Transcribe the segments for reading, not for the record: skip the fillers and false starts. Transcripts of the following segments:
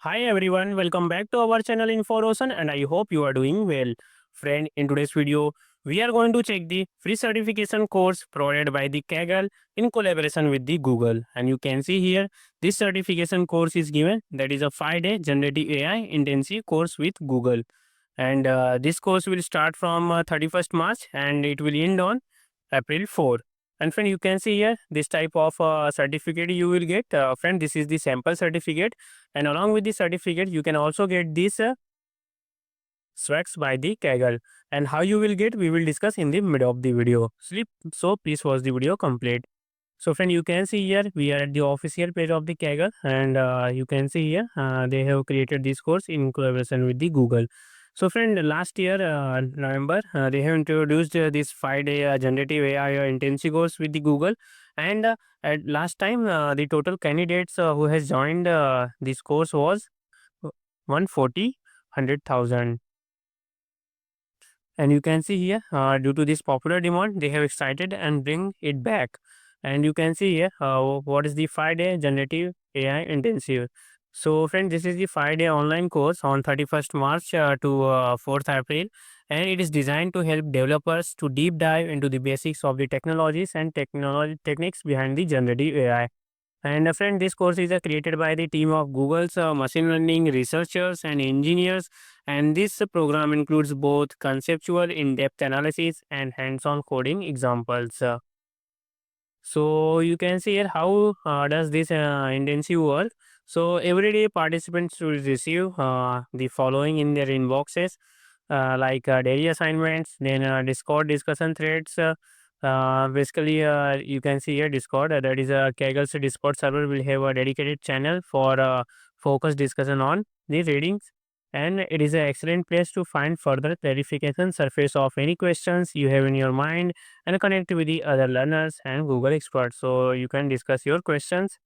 Hi everyone, welcome back to our channel Info Roshan and I hope you are doing well. Friend, in today's video, we are going to check the free certification course provided by the Kaggle in collaboration with the Google. And you can see here, this certification course is given, that is a 5-day generative AI intensive course with Google. And this course will start from 31st March and it will end on April 4. And friend, you can see here this type of certificate you will get. Friend, this is the sample certificate, and along with the certificate, you can also get this swags by the Kaggle. And how you will get, we will discuss in the middle of the video. So please watch the video complete. So friend, you can see here we are at the official page of the Kaggle, and you can see here they have created this course in collaboration with the Google. So friend, last year November they have introduced this 5-day generative AI intensive course with the Google, and at last time the total candidates who has joined this course was 140 100,000. And you can see here, due to this popular demand, they have excited and bring it back. And you can see here, what is the 5-day generative AI intensive. So friend, this is the 5-day online course on 31st March to 4th April. And it is designed to help developers to deep dive into the basics of the technologies and technology techniques behind the generative AI. And friend, this course is created by the team of Google's machine learning researchers and engineers. And this program includes both conceptual in-depth analysis and hands-on coding examples. So you can see here how does this intensive work. So everyday participants will receive the following in their inboxes, like daily assignments, then Discord discussion threads. Basically, you can see here Discord. That is a Kaggle's Discord server will have a dedicated channel for focused discussion on the readings, and it is an excellent place to find further clarification, surface of any questions you have in your mind, and connect with the other learners and Google experts. So you can discuss your questions.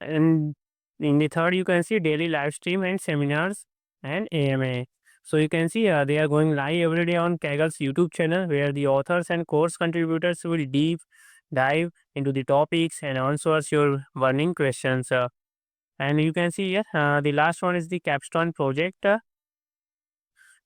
And in the third, you can see daily live stream and seminars and AMA. So you can see they are going live every day on Kaggle's YouTube channel, where the authors and course contributors will deep dive into the topics and answers your burning questions. And you can see here, the last one is the capstone project.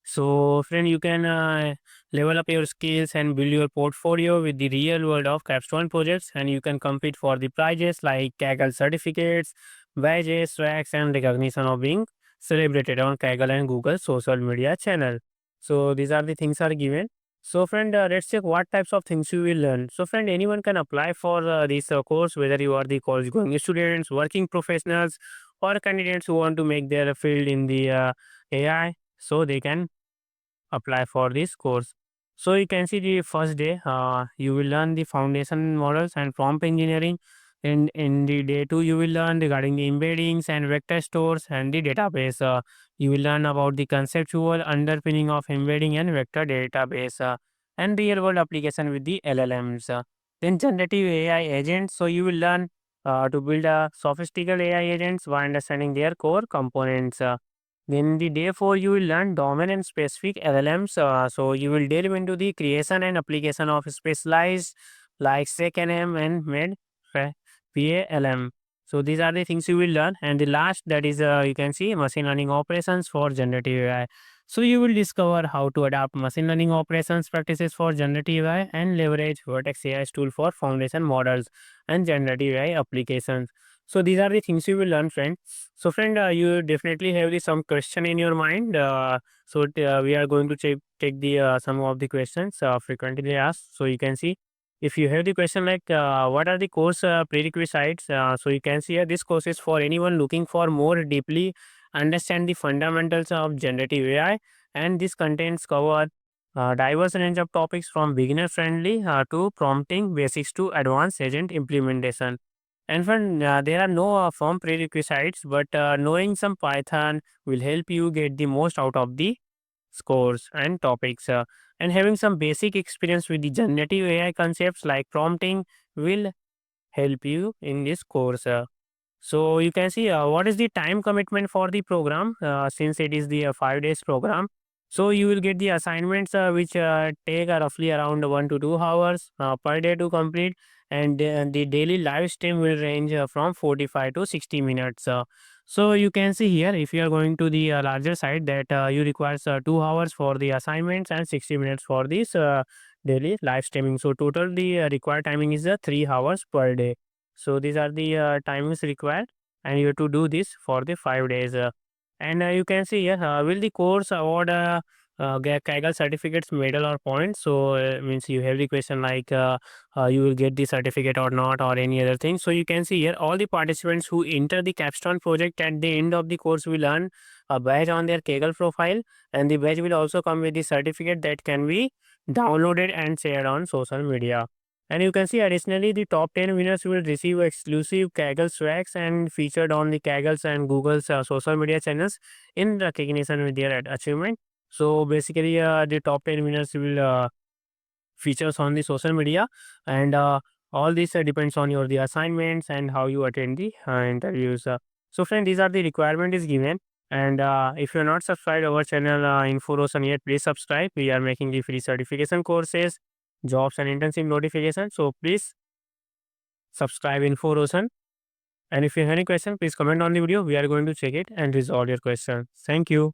So, friend, you can level up your skills and build your portfolio with the real world of capstone projects, and you can compete for the prizes like Kaggle certificates, badges, tracks, and recognition of being celebrated on Kaggle and Google social media channel. So, these are the things are given. So, friend, let's check what types of things you will learn. So, friend, anyone can apply for this course, whether you are the college going students, working professionals, or candidates who want to make their field in the AI. So they can apply for this course. So you can see the first day, you will learn the foundation models and prompt engineering. In the day two, you will learn regarding the embeddings and vector stores and the database. You will learn about the conceptual underpinning of embedding and vector database and real world application with the LLMs. Then generative AI agents. So you will learn to build a sophisticated AI agents by understanding their core components. Then the day four, you will learn domain and specific LLMs. So you will delve into the creation and application of specialized like SecNM and Med PALM. So these are the things you will learn. And the last, that is you can see machine learning operations for generative AI. So you will discover how to adapt machine learning operations practices for generative AI and leverage Vertex AI's tool for foundation models and generative AI applications. So these are the things you will learn, friend. So, friend, you definitely have some question in your mind. We are going to take the some of the questions frequently asked. So you can see if you have the question like what are the course prerequisites. So you can see here this course is for anyone looking for more deeply understand the fundamentals of generative AI, and this contains cover diverse range of topics from beginner friendly to prompting basics to advanced agent implementation. And when there are no firm prerequisites, but knowing some Python will help you get the most out of the scores and topics. And having some basic experience with the generative AI concepts like prompting will help you in this course. So you can see what is the time commitment for the program since it is the 5 days program. So you will get the assignments which take roughly around 1 to 2 hours per day to complete, and the daily live stream will range from 45 to 60 minutes. So you can see here, if you are going to the larger side, that you requires 2 hours for the assignments and 60 minutes for this daily live streaming. So total the required timing is 3 hours per day. So these are the timings required, and you have to do this for the 5 days. And you can see here, will the course award Kaggle certificates, medal or points? So means you have the question like you will get the certificate or not, or any other thing. So you can see here, all the participants who enter the capstone project at the end of the course will earn a badge on their Kaggle profile, and the badge will also come with the certificate that can be downloaded and shared on social media. And you can see additionally, the top 10 winners will receive exclusive Kaggle swags and featured on the Kaggle's and Google's social media channels in recognition with their achievement. So basically, the top 10 winners will features on the social media, and all this depends on your the assignments and how you attend the interviews. So friend, these are the requirement is given, and if you're not subscribed our channel Info Roshan yet, please subscribe. We are making the free certification courses, jobs and internship notifications, so please subscribe Info Roshan. And if you have any question, please comment on the video. We are going to check it and resolve your question. Thank you.